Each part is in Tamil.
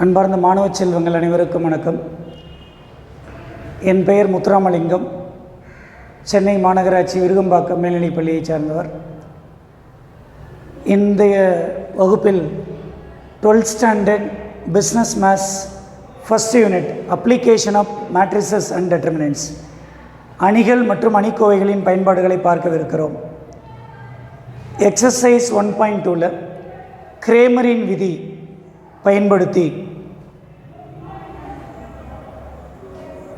அன்பார்ந்த மாணவ செல்வங்கள் அனைவருக்கும் வணக்கம். என் பெயர் முத்துராமலிங்கம். சென்னை மாநகராட்சி விருகம்பாக்கம் மேல்நிலைப் பள்ளியைச் சார்ந்தவர். இன்றைய வகுப்பில் 12th standard business maths first unit application of matrices and determinants, அணிகள் மற்றும் அணிக்கோவைகளின் பயன்பாடுகளை பார்க்கவிருக்கிறோம். எக்ஸசைஸ் 1.2ல் கிரேமரின் விதி பயன்படுத்தி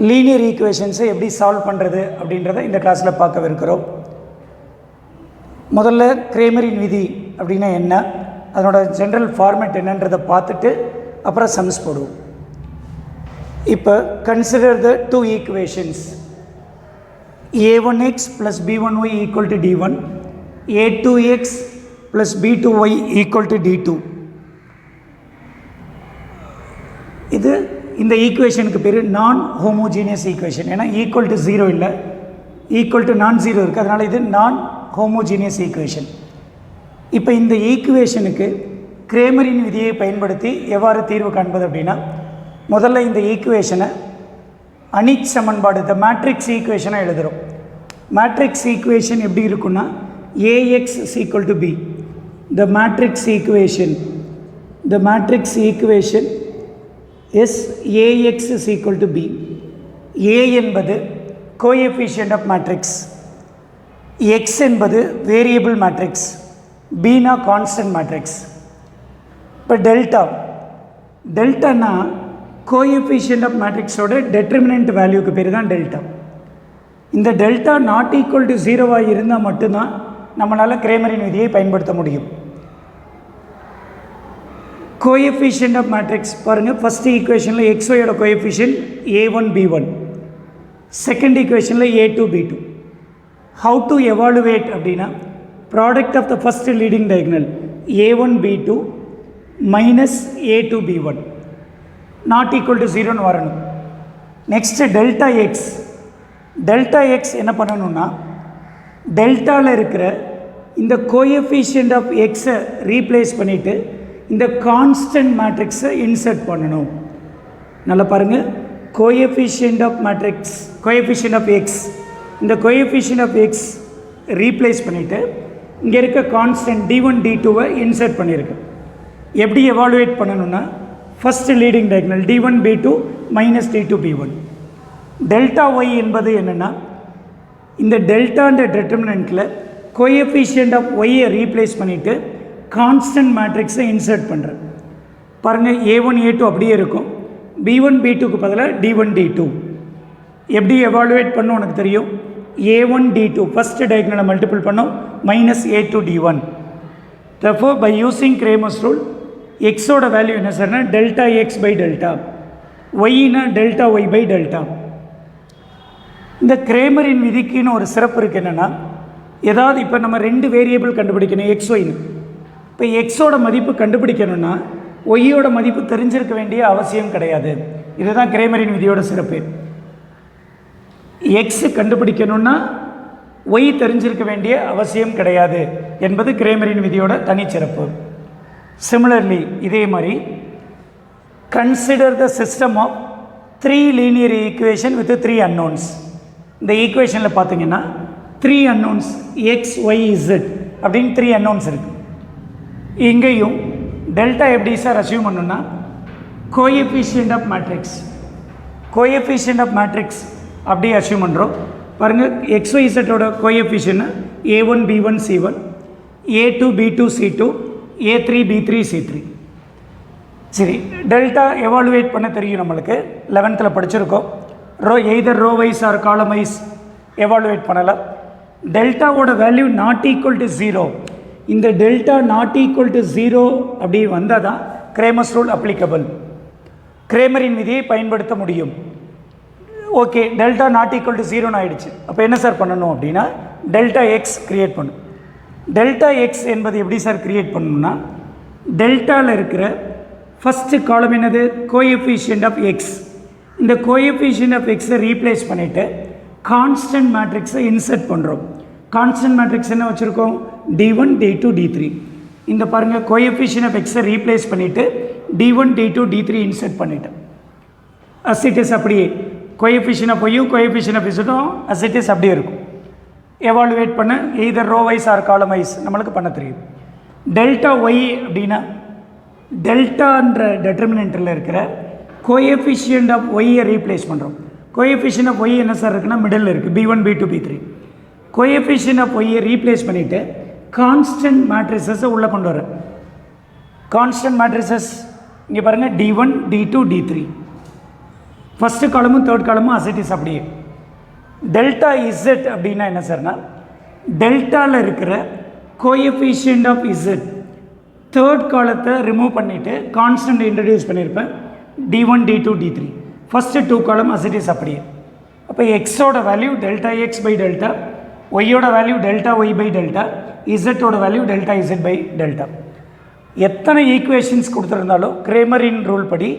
லீனியர் ஈக்குவேஷன்ஸை எப்படி சால்வ் பண்ணுறது அப்படின்றத இந்த கிளாஸில் பார்க்கவிருக்கிறோம். முதல்ல கிரேமரின் விதி அப்படின்னா என்ன, அதனோட ஜென்ரல் ஃபார்மேட் என்னன்றதை பார்த்துட்டு அப்புறம் சம்ஸ் போடுவோம். இப்போ consider the two equations a1x plus b1y equal to d1, a2x plus b2y equal to d2. இது இந்த ஈக்குவேஷனுக்கு பேர் நான் ஹோமோஜீனியஸ் ஈக்குவேஷன். ஏன்னா ஈக்குவல் டு 0 இல்லை, ஈக்குவல் டு நான் 0 இருக்குது, அதனால் இது நான் ஹோமோஜீனியஸ் ஈக்குவேஷன். இப்போ இந்த ஈக்குவேஷனுக்கு கிரேமரின் விதியை பயன்படுத்தி எவ்வாறு தீர்வு காண்பது அப்படின்னா, முதல்ல இந்த ஈக்குவேஷனை அணி சமன்பாடு த மேட்ரிக்ஸ் ஈக்குவேஷனாக எழுதுகிறோம். மேட்ரிக்ஸ் ஈக்குவேஷன் எப்படி இருக்குன்னா AX is equal to B. The matrix equation is AX is equal to B. A என்பது கோஎஃபிஷியன்ட் ஆஃப் மேட்ரிக்ஸ், X என்பது வேரியபிள் மேட்ரிக்ஸ், Bனா கான்ஸ்டன்ட் மேட்ரிக்ஸ். இப்போ டெல்டானா கோஎஃபிஷியன்ட் ஆஃப் மேட்ரிக்ஸோட டெட்டர்மினன்ட் வேல்யூக்கு பேர் தான் டெல்டா. இந்த டெல்டா நாட் ஈக்குவல் டு 0 இருந்தால் மட்டும்தான் நம்மளால் கிரேமரின் விதியை பயன்படுத்த முடியும். கோஎஃபிஷியன்ட் ஆஃப் மேட்ரிக்ஸ் பாருங்கள், ஃபஸ்ட் ஈக்குவேஷனில் எக்ஸ்ஒயோட கோஎஃபிஷியன்ட் a1 b1, செகண்ட் ஈக்குவேஷனில் a2 b2. How to evaluate அப்படின்னா, product of the first leading diagonal a1 b2 minus a2 b1 not equal to 0ன்னு வரணும். நெக்ஸ்ட்டு டெல்டா எக்ஸ் என்ன பண்ணணும்னா, டெல்டாவில் இருக்கிற இந்த கோஎஃபிஷியன்ட் ஆஃப் எக்ஸை ரீப்ளேஸ் பண்ணிவிட்டு இந்த கான்ஸ்டன்ட் மேட்ரிக்ஸை இன்சர்ட் பண்ணணும். நல்லா பாருங்கள், coefficient of matrix coefficient of x, இந்த கோஎஃபிஷியன்ட் ஆஃப் எக்ஸ் ரீப்ளேஸ் பண்ணிவிட்டு இங்கே இருக்க கான்ஸ்டன்ட் d1 d2வை இன்சர்ட் பண்ணியிருக்கு. எப்படி எவாலுவேட் பண்ணணும்னா, first leading diagonal d1 b2 minus d2 b1. Delta y என்பது என்னென்னா, இந்த டெல்டான்ற டெட்டர்மினண்ட்டில் கோஎஃபிஷியன்ட் ஆஃப் ஒய்யை ரீப்ளேஸ் பண்ணிவிட்டு கான்ஸ்டன்ட் மேட்ரிக்ஸை இன்சர்ட் பண்ணுறேன். பாருங்கள், a1 a2 அப்படியே இருக்கும், b1 b2க்கு பதிலாக d1 d2. எப்படி எவாலுவேட் பண்ண உனக்கு தெரியும், a1 d2 ஃபஸ்ட்டு டயகனலை மல்டிபிள் பண்ணோம் minus a2 d1. therefore by using Cramer's rule, எக்ஸோட வேல்யூ என்ன சார்னா டெல்டா எக்ஸ் பை டெல்டா, ஒய்னா டெல்டா ஒய் பை டெல்டா. இந்த கிரேமரின் விதிக்குன்னு ஒரு சிறப்பு இருக்குது. என்னென்னா, ஏதாவது இப்போ நம்ம ரெண்டு வேரியபிள் கண்டுபிடிக்கணும் எக்ஸ் ஒய்னு. இப்போ எக்ஸோட மதிப்பு கண்டுபிடிக்கணும்னா ஒய்யோட மதிப்பு தெரிஞ்சிருக்க வேண்டிய அவசியம் கிடையாது. இதுதான் கிரேமரின் விதியோட சிறப்பு. எக்ஸ் கண்டுபிடிக்கணும்னா ஒய் தெரிஞ்சிருக்க வேண்டிய அவசியம் கிடையாது என்பது கிரேமரின் விதியோட தனிச்சிறப்பு. சிமிலர்லி இதே மாதிரி consider the system of 3 linear equation with 3 unknowns. இந்த ஈக்குவேஷனில் பார்த்தீங்கன்னா 3 அன்னோன்ஸ் எக்ஸ் ஒய் இசட் அப்படின்னு 3 அன்னோன்ஸ் இருக்குது. இங்கேயும் டெல்டா எப்படி சார் அசியூம் பண்ணணும்னா, கோஎஃபிஷியன்ட் ஆஃப் மேட்ரிக்ஸ் அப்படியே அசியூம் பண்ணுறோம். பாருங்கள், எக்ஸ் ஒய் இசட்டோட coefficient a1 b1 c1, a2 b2 c2, a3 b3 c3. சரி, டெல்டா எவாலுவேட் பண்ண தெரியும் நம்மளுக்கு, 11th படிச்சிருக்கோம். Either row wise or column wise evaluate பண்ணலாம். டெல்டாவோட வேல்யூ நாட் ஈக்குவல் டு 0. இந்த டெல்டா நாட் ஈக்குவல் டு 0 அப்படி வந்தால் தான் கிரேமர்ஸ் ரூல் அப்ளிகபிள், கிரேமரின் விதியை பயன்படுத்த முடியும். Okay, delta not equal to 0ன்னு ஆகிடுச்சு. அப்போ என்ன சார் பண்ணணும் அப்படின்னா, டெல்டா எக்ஸ் க்ரியேட் பண்ணும். டெல்டா எக்ஸ் என்பது எப்படி சார் க்ரியேட் பண்ணணும்னா, டெல்டாவில் இருக்கிற ஃபஸ்ட்டு காலம் என்னது, கோஎஃபிஷியன்ட் ஆஃப் எக்ஸ். இந்த கோஎஃபிஷியன்ட் ஆஃப் எக்ஸை ரீப்ளேஸ் பண்ணிவிட்டு கான்ஸ்டன்ட் மேட்ரிக்ஸை இன்சர்ட் பண்ணுறோம். கான்ஸ்டன்ட் மேட்ரிக்ஸ் என்ன வச்சுருக்கோம், d1 d2 d3. இந்த பாருங்கள், கோஎஃபிஷியன்ட் ஆஃப் எக்ஸை ரீப்ளேஸ் பண்ணிவிட்டு D1 D2 D3 இன்சர்ட் பண்ணிட்டேன். as it is அப்படியே கோஎஃபிஷியன்ட் ஆஃப் ஒய்யும் கோஎஃபிஷியன்ட் ஆஃப் இசட்டும் as it is அப்படியே இருக்கும். எவாலுவேட் பண்ண either row wise or column wise நம்மளுக்கு பண்ண தெரியும். டெல்டா ஒய் அப்படின்னா டெல்டான்ற டெட்டர்மினன்ட்டில் இருக்கிற கோஎஃபிஷியன்ட் ஆஃப் ஒய்யை ரீப்ளேஸ் பண்ணுறோம். கோஎஃபிஷியன்ட் ஆஃப் ஒய் என்ன சார் இருக்குன்னா மிடில் இருக்குது, B1 B2 B3. Coefficient of ஒய்யை ரீப்ளேஸ் பண்ணிவிட்டு கான்ஸ்டன்ட் மேட்ரிசஸை உள்ளே கொண்டு வரேன். கான்ஸ்டன்ட் மேட்ரிசஸ் இங்கே பாருங்கள் D1 D2 D3. ஃபஸ்ட்டு காலமும் தேர்ட் காலமும் as it is அப்படியே. டெல்டா இசட் அப்படின்னா என்ன சார்னா டெல்டாவில் இருக்கிற கோஎஃபிஷியன்ட் ஆஃப் இசட் தேர்ட் காலத்தை ரிமூவ் பண்ணிவிட்டு கான்ஸ்டன்ட் இன்ட்ரடியூஸ் பண்ணியிருப்பேன் D1 D2 D3. ஃபஸ்ட்டு 2 காலம் as it is அப்படியே. அப்போ எக்ஸோட value delta x by delta, ஒய்யோட value delta y by delta, இசட்டோட value delta z by delta. எத்தனை ஈக்குவேஷன்ஸ் கொடுத்துருந்தாலும் கிரேமரின் ரூல் படி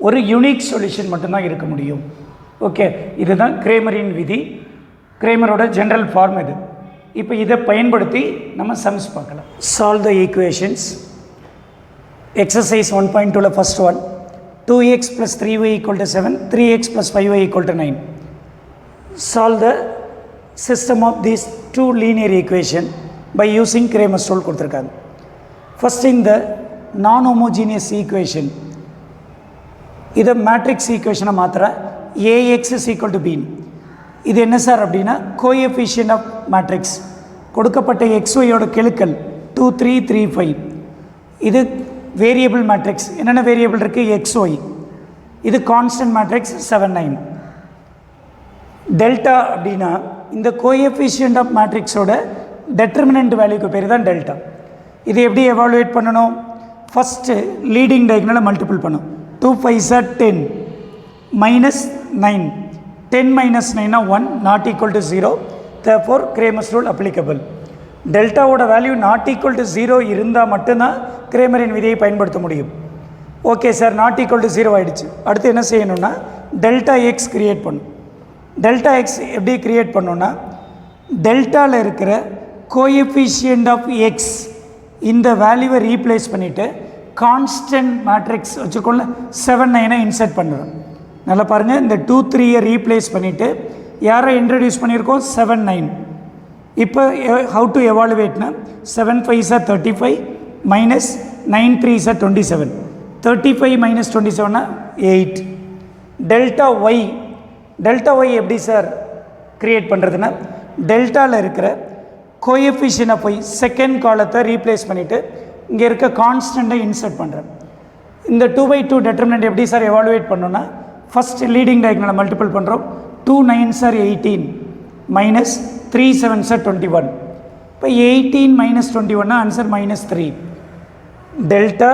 ஒரு யூனிக் சொல்யூஷன் மட்டும்தான் இருக்க முடியும். ஓகே, இதுதான் கிரேமரின் விதி, கிரேமரோட ஜென்ரல் ஃபார்ம் இது. இப்போ இதை பயன்படுத்தி நம்ம சம்ஸ் பார்க்கலாம். Solve the equations. எக்ஸசைஸ் 1.2ல first one 2x + 3y = 7, 3x + 5y = 9. Solve the system of these two linear equation by using Cramer's rule கொடுத்துருக்காங்க. First in the non-homogeneous equation இதை மேட்ரிக்ஸ் ஈக்குவேஷனை மாத்திர AX = B. இது என்ன சார் அப்படின்னா கோஎஃபிஷியன்ட் ஆஃப் மேட்ரிக்ஸ் கொடுக்கப்பட்ட XYயோட கெழுக்கள் 2 3 3 5. இது வேரியபிள் மேட்ரிக்ஸ், என்னென்ன வேரியபிள் இருக்குது XY. இது கான்ஸ்டன்ட் மேட்ரிக்ஸ் 7 9. டெல்டா அப்படின்னா இந்த கோஎஃபிஷியன்ட் ஆஃப் மேட்ரிக்ஸோட டெட்டர்மினன்ட் வேல்யூக்கு பேர் தான் டெல்டா. இது எப்படி எவாலுவேட் பண்ணணும்? ஃபஸ்ட்டு லீடிங் டயகனலை மல்டிபிள் பண்ணும். 2 5s are 10 minus 9. 10 minus 9 1, not equal to 0. Therefore Cramer's rule applicable. டெல்டாவோட வேல்யூ நாட் ஈக்குவல் டு 0 இருந்தால் மட்டும்தான் கிரேமரின் விதியை பயன்படுத்த முடியும். Okay sir, not equal to 0 ஆகிடுச்சு. அடுத்து என்ன செய்யணும்னா டெல்டா எக்ஸ் க்ரியேட் பண்ணும். டெல்டா எக்ஸ் எப்படி க்ரியேட் பண்ணோன்னா டெல்டாவில் இருக்கிற கோஎஃபிஷியன்ட் ஆஃப் எக்ஸ் இந்த வேல்யூவை ரீப்ளேஸ் பண்ணிவிட்டு கான்ஸ்டன்ட் மேட்ரிக்ஸ் வச்சுக்கோங்கள 7 9 இன்சர்ட் பண்ணுறோம். நல்லா பாருங்கள், இந்த 2 3யை ரீப்ளேஸ் பண்ணிவிட்டு யாரை இன்ட்ரடியூஸ் பண்ணியிருக்கோம் 7 9. இப்போ how to எவாலுவேட்னா 7 5s are 35 minus 9 3s are 27. 35 minus 27 8. Delta y, delta y எப்படி சார் க்ரியேட் பண்ணுறதுன்னா டெல்டாவில் இருக்கிற கோஎஃபிஷியன்ட் ஆஃப் ஒய் செகண்ட் காலத்தை ரீப்ளேஸ் பண்ணிவிட்டு இங்கே இருக்க கான்ஸ்டண்ட்டை இன்சர்ட் பண்ணுறேன். இந்த 2/2 டெட்டர்மினன்ட் எப்படி சார் எவாலுவேட் பண்ணோன்னா ஃபஸ்ட் லீடிங் டயகனலை மல்டிபிள் பண்ணுறோம். 2 9s are 18 minus 3 7s are 21. இப்போ 18 minus 21 answer -3. Delta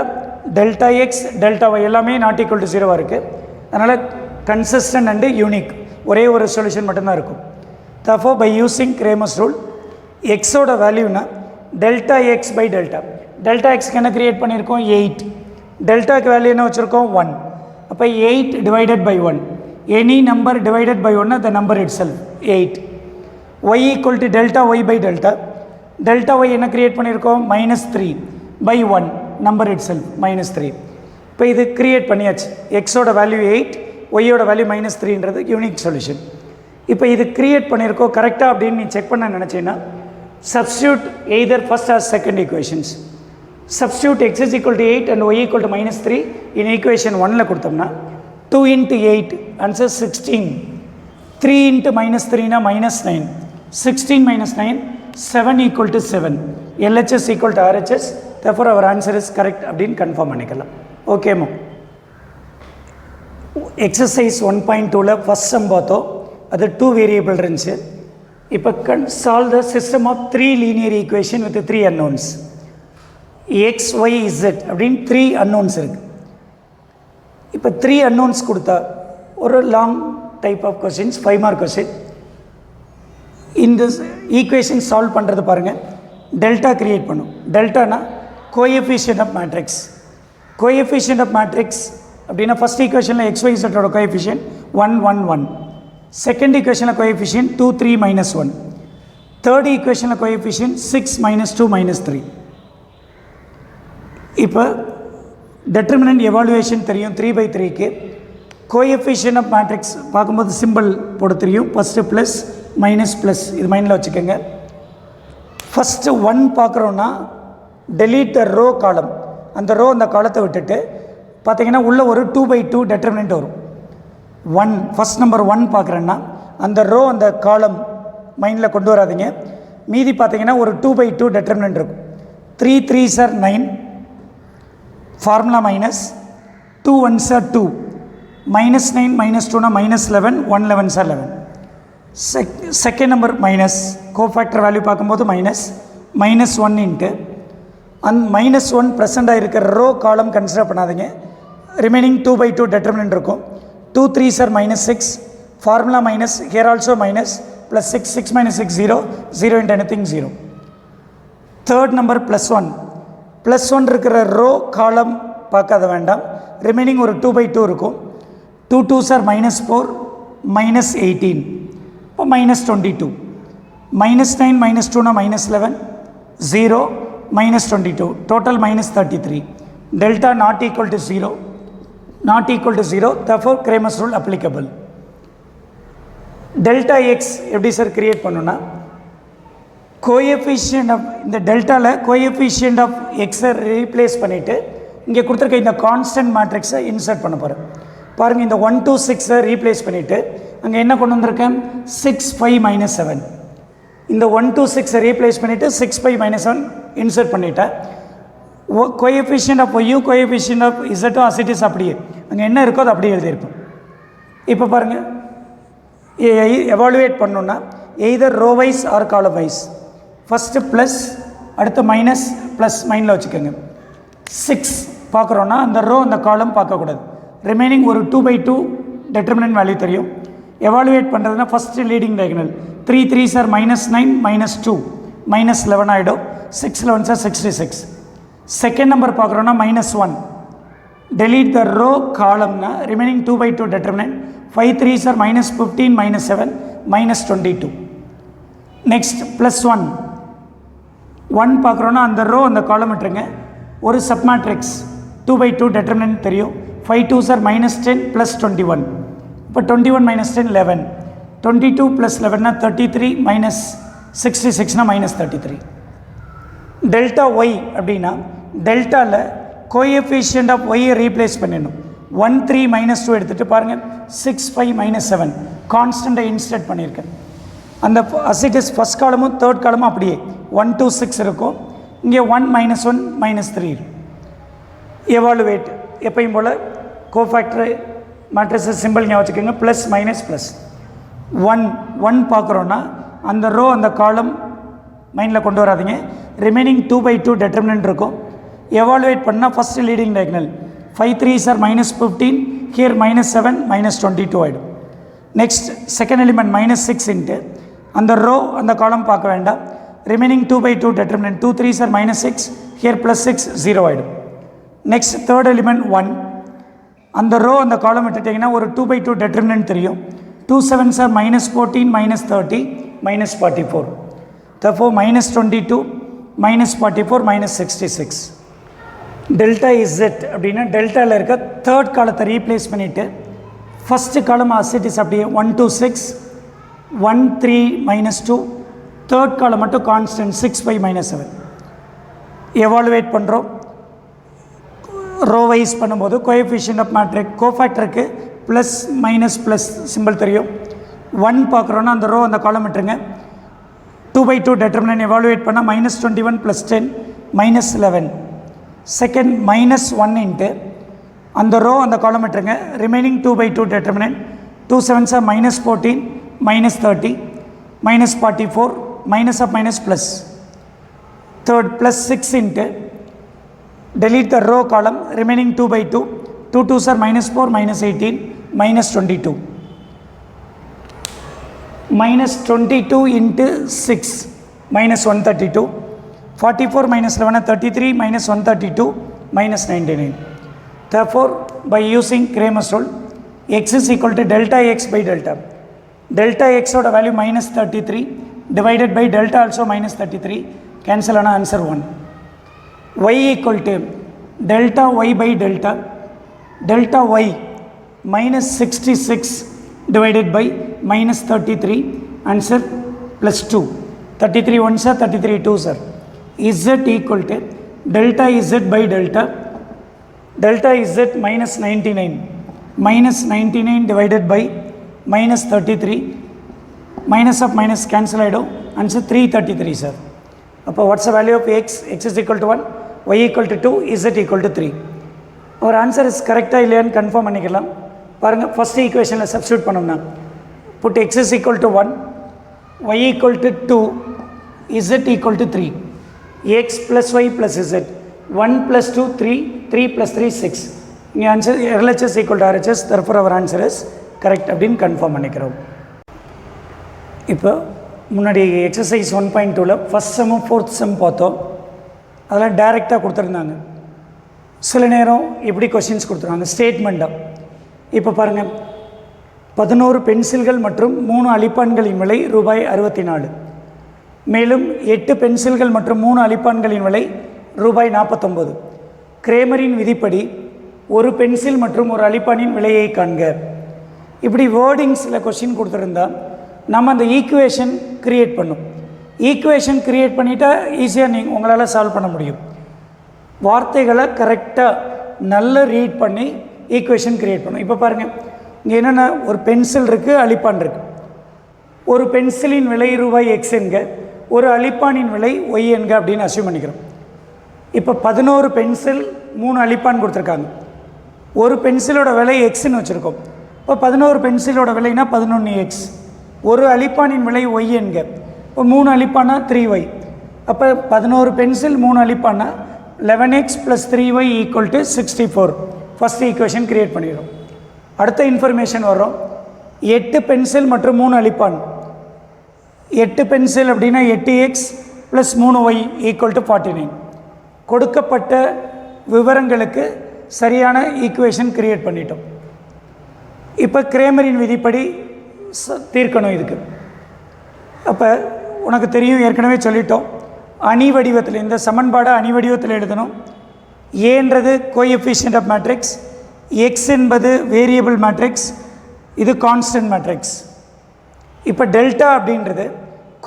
delta x delta y எல்லாமே நாட் ஈக்குவல் டு 0 இருக்குது. அதனால் கன்சிஸ்டன்ட் அண்டு யூனிக் ஒரே ஒரு சொல்யூஷன் மட்டும்தான் இருக்கும். therefore by using Cramer's rule எக்ஸோட வேல்யூனா delta x by delta. Delta எக்ஸ்க்கு என்ன க்ரியேட் பண்ணியிருக்கோம் 8. டெல்டாக்கு வேல்யூ என்ன வச்சுருக்கோம் 1. அப்போ 8 divided by 1. Any number divided by 1 the number itself 8. y equal to delta y by delta. delta y என்ன க்ரியேட் பண்ணியிருக்கோம் -3 by 1 நம்பர் itself -3. இப்போ இது க்ரியேட் பண்ணியாச்சு. எக்ஸோட வேல்யூ 8, ஒய்யோட வேல்யூ -3ன்றது யூனிக் சொல்யூஷன். இப்போ இது க்ரியேட் பண்ணியிருக்கோம் கரெக்டாக அப்படின்னு நீ செக் பண்ண நினச்சேன்னா substitute either first or second equations. Substitute x is equal to 8 and y equal to -3 in equation 1ல கொடுத்தோம்னா 2 into 8 answer 16. 3 into -3 na -9. 16 minus 9 7 equal to 7. LHS equal to RHS. Therefore our answer is correct அப்படின்னு கன்ஃபார்ம் பண்ணிக்கலாம். ஓகேமா, எக்ஸசைஸ் 1.2ல ஃபஸ்ட் சம் பார்த்தோம். அது 2 வேரியபிள் இருந்துச்சு. இப்போ solve the system of 3 linear equation with 3 unknowns. X y z அப்படின்னு 3 அன்னோன்ஸ் இருக்குது. இப்போ 3 அன்னோன்ஸ் கொடுத்தா ஒரு long type of questions 5 mark question. இந்த ஈக்குவேஷன் சால்வ் பண்ணுறது பாருங்கள், டெல்டா க்ரியேட் பண்ணும். டெல்டானா coefficient of matrix. Coefficient of matrix அப்படின்னா ஃபஸ்ட் ஈக்குவேஷனில் எக்ஸ் ஒய் இசட்டோட கோஎஃபிஷியன்ட் 1 1 1. செகண்ட் ஈக்குவேஷனில் கோஎஃபிஷியன்ட் 2 3 -1. தேர்ட் ஈக்குவேஷனில் கோஎஃபிஷியன்ட் 6 -2 -3. இப்போ determinant evaluation தெரியும் 3/3க்கு. கோஎஃபிஷியன்ட் ஆஃப் மேட்ரிக்ஸ் பார்க்கும்போது சிம்பிள் போட தெரியும். ஃபஸ்ட்டு ப்ளஸ் மைனஸ் ப்ளஸ் இது மைண்டில் வச்சுக்கோங்க. First 1 பார்க்குறோன்னா delete the row column. அந்த ரோ அந்த காலத்தை விட்டுட்டு பார்த்தீங்கன்னா உள்ளே ஒரு 2/2 டெட்டர்மினன்ட் வரும். 1 ஃபஸ்ட் நம்பர் 1 பார்க்குறேன்னா அந்த ரோ அந்த காலம் மைண்டில் கொண்டு வராதிங்க. மீதி பார்த்தீங்கன்னா ஒரு 2/2 டெட்டர்மினன்ட் இருக்கும். 3 3s are 9, formula minus 2 1s are 2, -9 -2 minus 11, 1 11s are 11. Second number minus cofactor value பார்க்கும்போது -1 இன்ட்டு -1 ப்ரெசண்டாக இருக்கிற ரோ காலம் கன்சிடர் பண்ணாதீங்க. ரிமைனிங் 2/2 டெட்டர்மினன்ட் இருக்கும். 2 3s are -6, formula minus, here also minus, plus 6 6 - 6 0, 0 into anything 0. Third number +1 இருக்கிற ரோ காலம் பார்க்காத வேண்டாம். ரிமைனிங் ஒரு 2/2 இருக்கும். 2 2s are -4, -18, இப்போ -22, -9 -2 -11, 0, -22, total -33. Delta not equal to 0, therefore Cramer's rule applicable. Delta x எப்படி சார் கிரியேட் பண்ணுன்னா கோஎஃபிஷியன்ட் ஆஃப் இந்த டெல்டாவில் கோஎஃபிஷியன்ட் ஆஃப் எக்ஸை ரீப்ளேஸ் பண்ணிவிட்டு இங்கே கொடுத்துருக்க இந்த கான்ஸ்டன்ட் மேட்ரிக்ஸை இன்சர்ட் பண்ண போகிறேன். பாருங்கள், இந்த 1 2 6 ரீப்ளேஸ் பண்ணிவிட்டு அங்கே என்ன கொண்டு வந்திருக்கேன், 6 5 -7. இந்த 1 2 6 ரீப்ளேஸ் பண்ணிவிட்டு 6 5 -7 இன்சர்ட் பண்ணிவிட்டேன். கோஎஃபிஷியன்ட் ஆஃப் ஒய்யும் கோஎஃபிஷியன்ட் ஆஃப் இசட்டும் அசிட்டிஸ் அப்படியே அங்கே என்ன இருக்கோ அது அப்படியே எழுதியிருப்போம். இப்போ பாருங்கள், எவாலுவேட் பண்ணணுன்னா either row wise or column wise. First plus, அடுத்து மைனஸ், ப்ளஸ் மைண்டில் வச்சுக்கோங்க. 6 பார்க்குறோன்னா அந்த ரோ அந்த காலம் பார்க்கக்கூடாது. ரிமைனிங் ஒரு 2/2 டெட்டர்மினன்ட் வேல்யூ தெரியும். எவாலுவேட் பண்ணுறதுனா first leading diagonal 3 3s are -9 -2, -11 ஆகிடும். 6 11s are 66. செகண்ட் நம்பர் பார்க்குறோன்னா -1, delete the row column, remaining 2/2 determinant. 5 3s are -15 -7 -22. next +1 பார்க்குறோன்னா அந்த ரோ அந்த காலம் விட்டுருங்க. ஒரு சப்மேட்ரிக்ஸ் 2/2 determinant தெரியும். 5 2s are -10 +21, இப்போ 21 -10 11, 22 + 11 33 -66 -33. டெல்டா ஒய் அப்படின்னா டெல்டாவில் கோஎஃபிஷியன்ட் ஆஃப் ஒய்யை ரீப்ளேஸ் பண்ணிடணும். 1 3 -2 எடுத்துகிட்டு பாருங்கள், 6 5 -7 கான்ஸ்டண்ட்டை இன்ஸ்டர்ட் பண்ணியிருக்கேன். அந்த அசிட்டிஸ் ஃபஸ்ட் காலமும் தேர்ட் காலமும் அப்படியே 1 2 6 இருக்கும். இங்கே 1 -1 -3 இருக்கும். எவாலுவேட் எப்பயும் போல் கோஃபேக்டர் மேட்ரிக்ஸை சிம்பிள் ஞாபகம் வச்சுக்கோங்க. ப்ளஸ் மைனஸ் ப்ளஸ் 1 பார்க்குறோன்னா அந்த ரோ அந்த காலம் மைண்டில் கொண்டு வராதிங்க. ரிமைனிங் 2/2 டெட்டர்மினன்ட் இருக்கும். எவாலுவேட் பண்ணால் first leading diagonal 5 3s are -15, here -7 -22 ஆகிடும். நெக்ஸ்ட் செகண்ட் எலிமெண்ட் -6 இன்ட்டு அந்த ரோ அந்த காலம் பார்க்க வேண்டாம். ரிமைனிங் 2/2 டெட்டர்மினன்ட் 2 3s are -6, ஹியர் +6 0 ஆகிடும். நெக்ஸ்ட் தேர்ட் எலிமெண்ட் 1, அந்த ரோ அந்த காலம் விட்டுட்டிங்கன்னா ஒரு 2/2 டெட்டர்மினன்ட் தெரியும். 2 7s are -14 -30 -44. therefore -22 -44 -66. Delta Z அப்படின்னா டெல்டாவில் இருக்க தேர்ட் காலத்தை ரீப்ளேஸ் பண்ணிவிட்டு ஃபஸ்ட்டு காலம் அசிட்டிஸ் அப்படியே 1 2 6 1 3 -2, தேர்ட் காலம் மட்டும் கான்ஸ்டன்ட் 6 5 -7. எவாலுவேட் பண்ணுறோம். ரோ வைஸ் பண்ணும்போது கோஎஃபிஷியன்ட் ஆஃப் மேட்ரிக் கோஃபேக்டருக்கு ப்ளஸ் மைனஸ் ப்ளஸ் சிம்பிள் தெரியும். 1 பார்க்குறோன்னா அந்த ரோ அந்த காலம் விட்டுருங்க. 2/2 டெட்டர்மினன்ட் எவாலுவேட் பண்ணால் -21 + 10 -11. செகண்ட் -1 இன்ட்டு அந்த ரோ அந்த காலம் விட்டுருங்க. Remaining 2/2 டெட்டர்மினன்ட் 2 7s are -14 -30 -44 minus of minus plus. Third +6 into delete the row column remaining 2/2. 2 2s are -4 -18 -22. -22 into 6 -132. 44 -11 33 -132 -99. Therefore, by using Cramer's rule, x is equal to delta x by delta. Delta x oda value -33 divided by delta also -33. Cancel on answer 1. Y equal to delta y by delta y minus 66 divided by minus 33, answer plus 2. 33 ones are 33 twos are. Z equal to delta z by delta z minus 99 divided by minus 33, minus of minus cancel ஆயிடும், answer 333 sir. அப்போ what's the value of x is equal to 1, y equal to 2, z equal to 3. our answer is correct இல்லையான்னு கன்ஃபார்ம் பண்ணிக்கலாம். பாருங்க, ஃபர்ஸ்ட் ஈக்குவேஷனில் சப்ஸ்டியூட் பண்ணோம்னா put x is equal to 1, y equal to 2, z equal to 3. x plus y plus z, 1 plus 2 3, 3 plus 3 6. இங்கே answer LHS equal to RHS, therefore our answer is correct அப்படின்னு கன்ஃபார்ம் பண்ணிக்கிறோம். இப்போ முன்னாடி எக்ஸசைஸ் 1.2ல் ஃபஸ்ட் செம்மும் ஃபோர்த் செம் பார்த்தோம். அதெல்லாம் டைரெக்டாக கொடுத்துருந்தாங்க. சில நேரம் இப்படி கொஷின்ஸ் கொடுத்துருவாங்க ஸ்டேட்மெண்ட்டாக. இப்போ பாருங்கள், 11 பென்சில்கள் மற்றும் 3 அழிப்பான்களின் விலை ரூபாய் 64. மேலும் 8 பென்சில்கள் மற்றும் 3 அழிப்பான்களின் விலை ரூபாய் 49. கிரேமரின் விதிப்படி ஒரு பென்சில் மற்றும் ஒரு அழிப்பானின் விலையை காண்க. இப்படி வேர்டிங்ஸில் கொஷின் கொடுத்துருந்தா நம்ம அந்த ஈக்குவேஷன் க்ரியேட் பண்ணும். ஈக்குவேஷன் க்ரியேட் பண்ணிட்டா ஈஸியாக உங்களால் சால்வ் பண்ண முடியும். வார்த்தைகளை கரெக்டாக நல்லா ரீட் பண்ணி ஈக்குவேஷன் க்ரியேட் பண்ணும். இப்போ பாருங்கள், இங்கே என்னென்ன, ஒரு பென்சில் இருக்குது, அழிப்பான் இருக்குது. ஒரு பென்சிலின் விலை ரூபாய் எக்ஸ் என்க, ஒரு அழிப்பானின் விலை ஒய் என்க அப்படின்னு அசியூம் பண்ணிக்கிறோம். இப்போ 11 பென்சில் 3 அழிப்பான் கொடுத்துருக்காங்க. ஒரு பென்சிலோட விலை எக்ஸ்ன்னு வச்சுருக்கோம். இப்போ 11 பென்சிலோட விலைனா 11x. ஒரு அழிப்பானின் விலை ஒய் என்க. இப்போ 3 அழிப்பானா 3y. அப்போ 11 pencil 3 அழிப்பானா 11x + 3y equal to 64. First equation create பண்ணிடுறோம். அடுத்த இன்ஃபர்மேஷன் வரும், 8 பென்சில் மற்றும் 3 அழிப்பான். 8 பென்சில் அப்படின்னா 8x + 3y ஈக்குவல் டு 49. கொடுக்கப்பட்ட விவரங்களுக்கு சரியான ஈக்குவேஷன் க்ரியேட் பண்ணிட்டோம். இப்போ கிரேமரின் விதிப்படி தீர்க்கணும் இதுக்கு. அப்போ உனக்கு தெரியும், ஏற்கனவே சொல்லிட்டோம், அணி வடிவத்தில் இந்த சமன்பாடை அணி வடிவத்தில் எழுதணும். ஏன்றது கோஎஃபிஷியன்ட் ஆஃப் மேட்ரிக்ஸ், எக்ஸ் என்பது வேரியபிள் மேட்ரிக்ஸ், இது கான்ஸ்டன்ட் மேட்ரிக்ஸ். இப்போ டெல்டா அப்படின்றது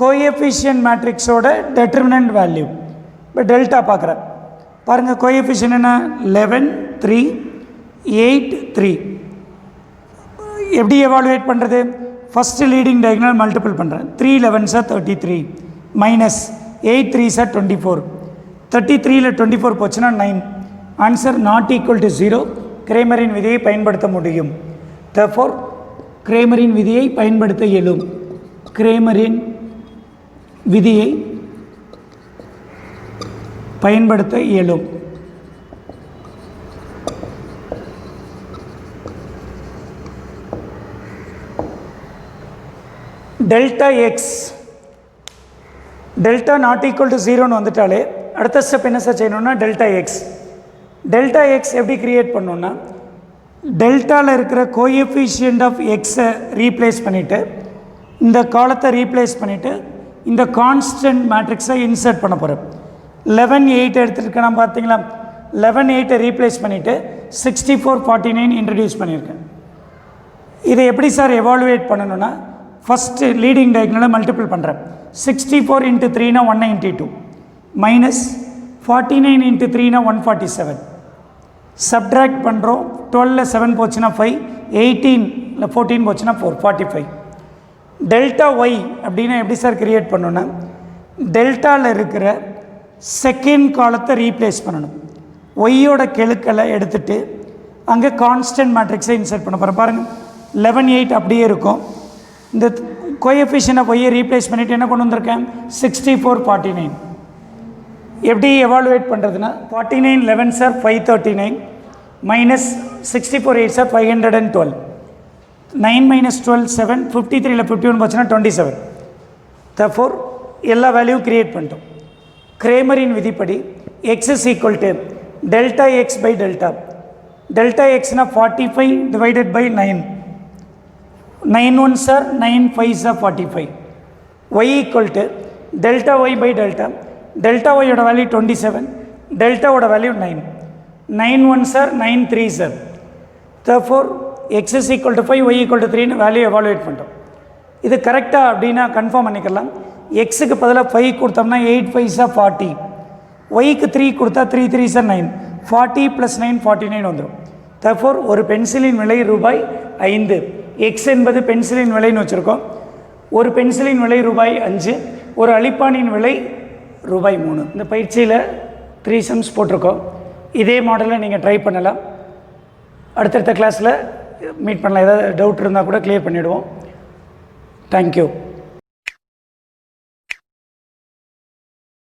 கோஎஃபிஷியன்ட் மேட்ரிக்ஸோட டெட்டர்மினன்ட் வேல்யூ. இப்போ டெல்டா பார்க்குறேன் பாருங்கள், கோஎஃபிஷியன்ட் என்ன, 11 3 8 3. எப்படி எவாலுவேட் பண்ணுறது, ஃபஸ்ட்டு லீடிங் டயகனல் மல்டிபிள் பண்ணுறேன். 3 11s are 33 minus 8 3s are 24. 33ல் 24 போச்சுன்னா 9. Answer not equal to 0. கிரேமரின் விதியை பயன்படுத்த முடியும். therefore கிரேமரின் விதியை பயன்படுத்த இயலும். கிரேமரின் விதியை பயன்படுத்த இயலும். Delta x, delta not equal to 0ன்னு வந்துட்டாலே அடுத்த ஸ்டெப் என்ன சார் செய்யணும்னா டெல்டா எக்ஸ். டெல்டா எக்ஸ் எப்படி க்ரியேட் பண்ணணுன்னா, டெல்டாவில் இருக்கிற கோஎஃபிஷியன்ட் ஆஃப் எக்ஸை ரீப்ளேஸ் பண்ணிவிட்டு, இந்த காலத்தை ரீப்ளேஸ் பண்ணிவிட்டு, இந்த கான்ஸ்டன்ட் மேட்ரிக்ஸை இன்சர்ட் பண்ண போகிறேன். 11 8 எடுத்துருக்கேன் பார்த்தீங்களா, 11 8 ரீப்ளேஸ் பண்ணிவிட்டு 64 49 இன்ட்ரடியூஸ் பண்ணியிருக்கேன். இதை எப்படி சார் எவாலுவேட் பண்ணணுன்னா, ஃபஸ்ட்டு லீடிங் டயகனலை மல்டிபிள் பண்ணுறேன். 64 × 3னா 192 மைனஸ் 49 × 3னா 147. சப்ட்ராக்ட் பண்ணுறோம். 12ல் 7 போச்சுன்னா 5, 18ல் 14 போச்சுன்னா 4, 45. டெல்டா ஒய் அப்படின்னா எப்படி சார் கிரியேட் பண்ணணுன்னா, டெல்டாவில் இருக்கிற செகண்ட் காலத்தை ரீப்ளேஸ் பண்ணணும். ஒய்யோட கெழுக்களை எடுத்துகிட்டு அங்கே கான்ஸ்டன்ட் மேட்ரிக்ஸை இன்சர்ட் பண்ண போகிறேன். பாருங்கள், 11 8 அப்படியே இருக்கும். இந்த கோஎஃபிஷியன்ட் ஆஃப் ஒய்யை ரீப்ளேஸ் பண்ணிவிட்டு என்ன கொண்டு வந்திருக்கேன், 64 49. எப்படி எவாலுவேட் பண்ணுறதுன்னா, 49 11s are 539 minus 64 8s are 512. 9 - 12 7, 53ல் 51 போச்சுன்னா 27. therefore எல்லா வேல்யூ க்ரியேட் பண்ணிட்டோம். கிரேமரின் விதிப்படி x is equal to delta x by delta. Delta எக்ஸ்னால் 45 divided by 9. 9 1s are 9 5s are 45. y equal to delta y by delta. Delta ஒய்யோட வேல்யூ 27, டெல்டாவோட value 9. 9 1s are 9 3s are. Therefore x is equal to 5, y equal to 3 value evaluate பண்ணிட்டோம். இது கரெக்டாக அப்படின்னா கன்ஃபார்ம் பண்ணிக்கலாம். எக்ஸுக்கு பதிலாக 5 கொடுத்தோம்னா 8 5s are 40, ஒய்க்கு 3 கொடுத்தா 3 3s are 9, 40 + 9 49 வந்துடும். Therefore ஒரு பென்சிலின் விலை ரூபாய் 5. எக்ஸ் என்பது பென்சிலின் விலைன்னு வச்சுருக்கோம். ஒரு பென்சிலின் விலை ரூபாய் 5, ஒரு அழிப்பானின் விலை ரூபாய் 3. இந்த பயிற்சியில் 3 சம்ஸ் போட்டிருக்கோம். இதே மாடலை நீங்கள் ட்ரை பண்ணலாம். அடுத்தடுத்த கிளாஸில் மீட் பண்ணலாம். ஏதாவது டவுட் இருந்தால் கூட கிளியர் பண்ணிவிடுவோம். தேங்க்யூ.